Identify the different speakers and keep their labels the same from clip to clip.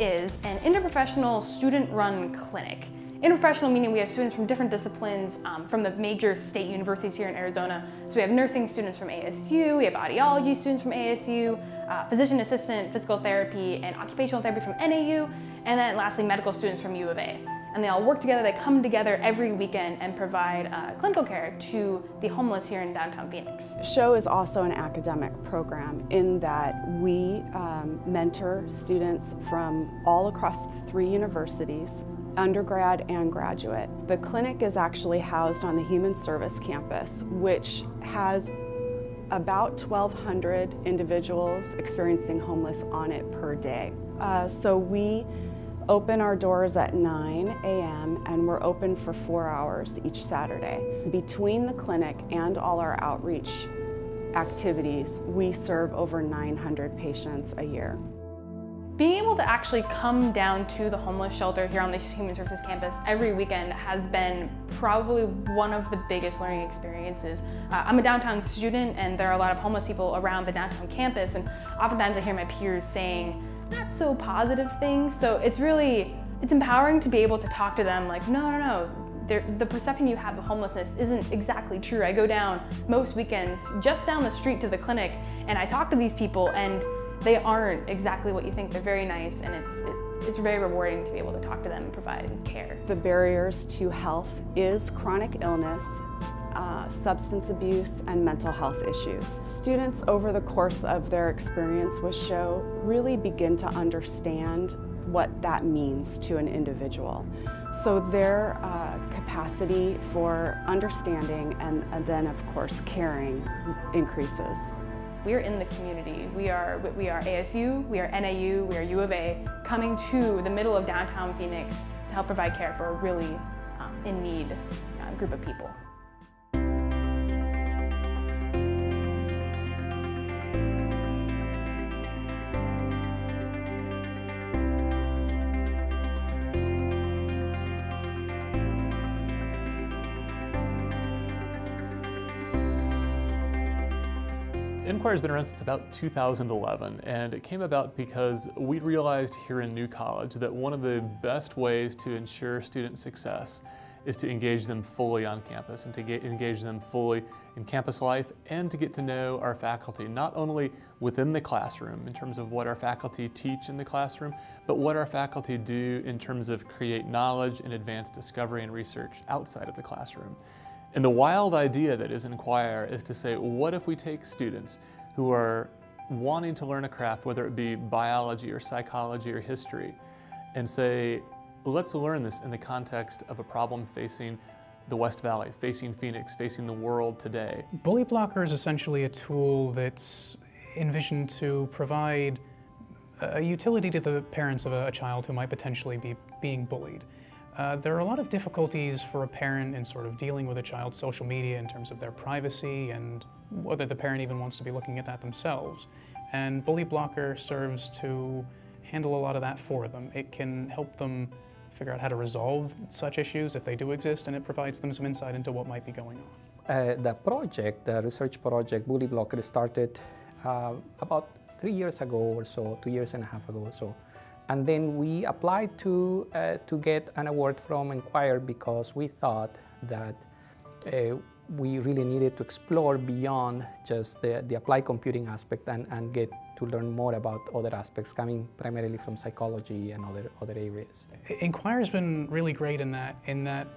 Speaker 1: is an interprofessional student-run clinic. Interprofessional meaning we have students from different disciplines from the major state universities here in Arizona. So we have nursing students from ASU, we have audiology students from ASU, physician assistant, physical therapy, and occupational therapy from NAU, and then lastly medical students from U of A. And they all work together, they come together every weekend and provide clinical care to the homeless here in downtown Phoenix.
Speaker 2: SHOW is also an academic program in that we mentor students from all across 3 universities, undergrad and graduate. The clinic is actually housed on the Human Service campus, which has about 1,200 individuals experiencing homeless on it per day. So we open our doors at 9 a.m. and we're open for 4 hours each Saturday. Between the clinic and all our outreach activities, we serve over 900 patients a year.
Speaker 1: Being able to actually come down to the homeless shelter here on the Human Services campus every weekend has been probably one of the biggest learning experiences. I'm a downtown student and there are a lot of homeless people around the downtown campus, and oftentimes I hear my peers saying not so positive things. So it's empowering to be able to talk to them like, no. The perception you have of homelessness isn't exactly true. I go down most weekends just down the street to the clinic and I talk to these people and they aren't exactly what you think. They're very nice, and it's very rewarding to be able to talk to them and provide care.
Speaker 2: The barriers to health is chronic illness, substance abuse, and mental health issues. Students over the course of their experience with SHOW really begin to understand what that means to an individual. So their capacity for understanding and then of course caring increases.
Speaker 1: We're in the community. We are ASU, we are NAU, we are U of A, coming to the middle of downtown Phoenix to help provide care for a really in need group of people.
Speaker 3: Inquire has been around since about 2011, and it came about because we realized here in New College that one of the best ways to ensure student success is to engage them fully on campus and to engage them fully in campus life and to get to know our faculty, not only within the classroom in terms of what our faculty teach in the classroom, but what our faculty do in terms of create knowledge and advance discovery and research outside of the classroom. And the wild idea that is Inquire is to say, what if we take students who are wanting to learn a craft, whether it be biology or psychology or history, and say, let's learn this in the context of a problem facing the West Valley, facing Phoenix, facing the world today.
Speaker 4: Bully Blocker is essentially a tool that's envisioned to provide a utility to the parents of a child who might potentially be being bullied. There are a lot of difficulties for a parent in sort of dealing with a child's social media in terms of their privacy and whether the parent even wants to be looking at that themselves. And Bully Blocker serves to handle a lot of that for them. It can help them figure out how to resolve such issues if they do exist, and it provides them some insight into what might be going on.
Speaker 5: The research project, Bully Blocker, started about 3 years ago or so, 2.5 years ago or so. And then we applied to get an award from Inquire because we thought that we really needed to explore beyond just the applied computing aspect and get to learn more about other aspects coming primarily from psychology and other areas.
Speaker 4: Inquire has been really great in that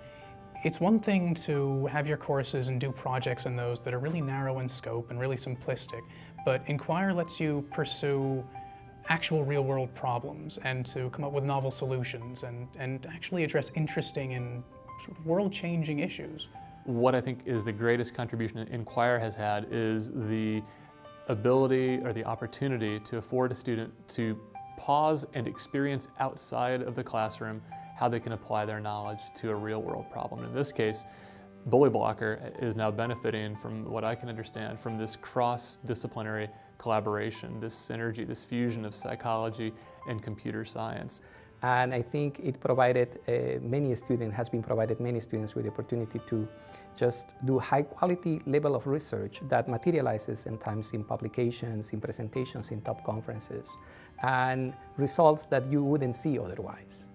Speaker 4: it's one thing to have your courses and do projects in those that are really narrow in scope and really simplistic, but Inquire lets you pursue actual real-world problems and to come up with novel solutions and actually address interesting and sort of world-changing issues.
Speaker 3: What I think is the greatest contribution Inquire has had is the ability or the opportunity to afford a student to pause and experience outside of the classroom how they can apply their knowledge to a real-world problem. In this case, Bully Blocker is now benefiting from what I can understand from this cross-disciplinary collaboration, this synergy, this fusion of psychology and computer science.
Speaker 5: And I think it provided has been provided many students with the opportunity to just do high quality level of research that materializes sometimes in publications, in presentations, in top conferences, and results that you wouldn't see otherwise.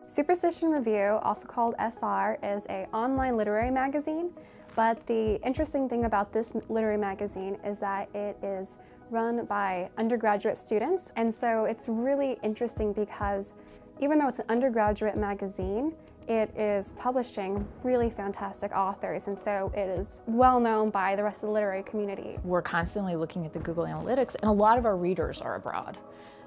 Speaker 6: Superstition Review, also called SR, is an online literary magazine, but the interesting thing about this literary magazine is that it is run by undergraduate students, and so it's really interesting because even though it's an undergraduate magazine, it is publishing really fantastic authors, and so it is well known by the rest of the literary community.
Speaker 7: We're constantly looking at the Google Analytics, and a lot of our readers are abroad.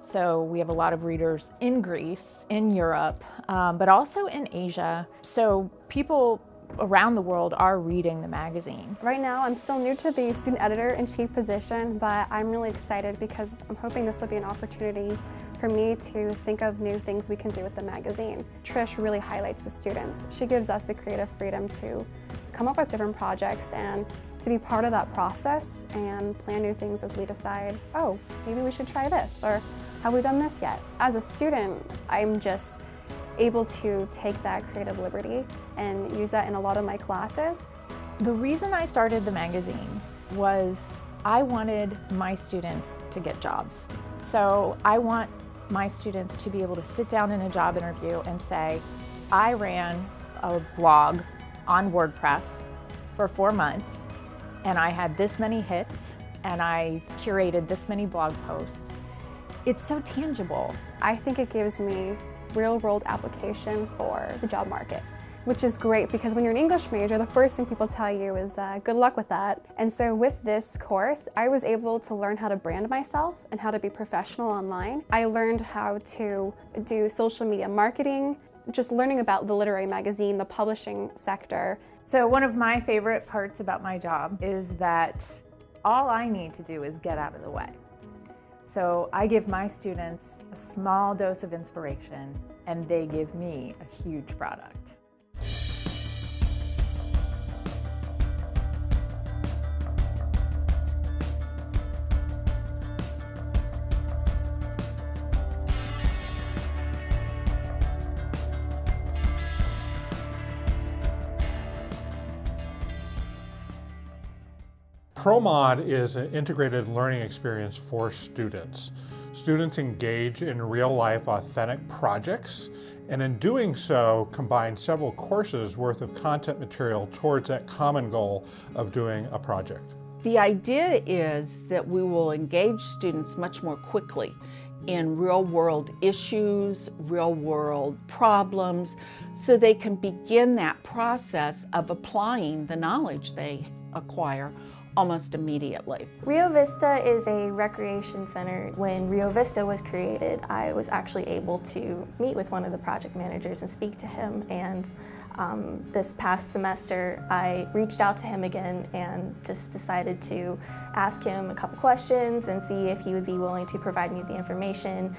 Speaker 7: So we have a lot of readers in Greece, in Europe, but also in Asia. So people around the world are reading the magazine.
Speaker 6: Right now, I'm still new to the student editor-in-chief position, but I'm really excited because I'm hoping this will be an opportunity for me to think of new things we can do with the magazine. Trish really highlights the students. She gives us the creative freedom to come up with different projects and to be part of that process and plan new things as we decide, oh, maybe we should try this, or have we done this yet? As a student, I'm just able to take that creative liberty and use that in a lot of my classes.
Speaker 7: The reason I started the magazine was I wanted my students to get jobs. So I want my students to be able to sit down in a job interview and say, I ran a blog on WordPress for 4 months, and I had this many hits, and I curated this many blog posts. It's so tangible.
Speaker 6: I think it gives me real-world application for the job market, which is great because when you're an English major, the first thing people tell you is good luck with that. And so with this course, I was able to learn how to brand myself and how to be professional online. I learned how to do social media marketing, just learning about the literary magazine, the publishing sector.
Speaker 7: So one of my favorite parts about my job is that all I need to do is get out of the way. So I give my students a small dose of inspiration, and they give me a huge product.
Speaker 8: ProMod is an integrated learning experience for students. Students engage in real-life, authentic projects, and in doing so, combine several courses worth of content material towards that common goal of doing a project.
Speaker 9: The idea is that we will engage students much more quickly in real-world issues, real-world problems, so they can begin that process of applying the knowledge they acquire almost immediately.
Speaker 10: Rio Vista is a recreation center. When Rio Vista was created, I was actually able to meet with one of the project managers and speak to him, and this past semester I reached out to him again and just decided to ask him a couple questions and see if he would be willing to provide me the information,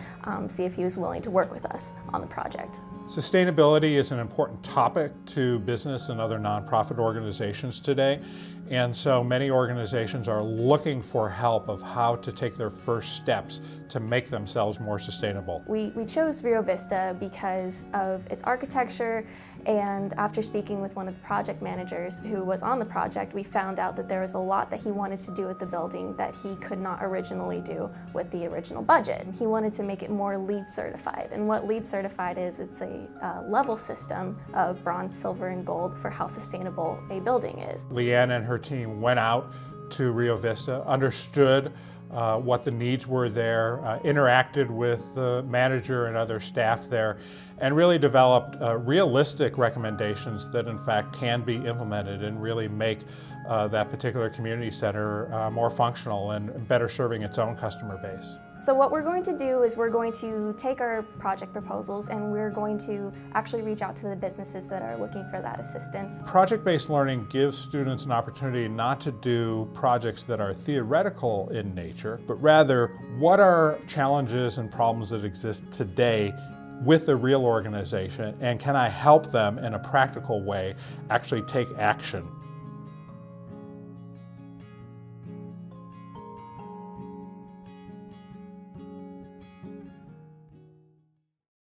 Speaker 10: see if he was willing to work with us on the project.
Speaker 8: Sustainability is an important topic to business and other nonprofit organizations today, and so many organizations are looking for help of how to take their first steps to make themselves more sustainable.
Speaker 10: We chose Rio Vista because of its architecture, and after speaking with one of the project managers who was on the project, we found out that there was a lot that he wanted to do with the building that he could not originally do with the original budget. He wanted to make it more LEED certified, and what LEED certified is, it's a level system of bronze, silver, and gold for how sustainable a building is.
Speaker 8: Leanne and her team went out to Rio Vista, understood what the needs were there, interacted with the manager and other staff there, and really developed realistic recommendations that in fact can be implemented and really make that particular community center more functional and better serving its own customer base.
Speaker 10: So what we're going to do is we're going to take our project proposals and we're going to actually reach out to the businesses that are looking for that assistance.
Speaker 8: Project-based learning gives students an opportunity not to do projects that are theoretical in nature, but rather what are challenges and problems that exist today with a real organization, and can I help them in a practical way actually take action?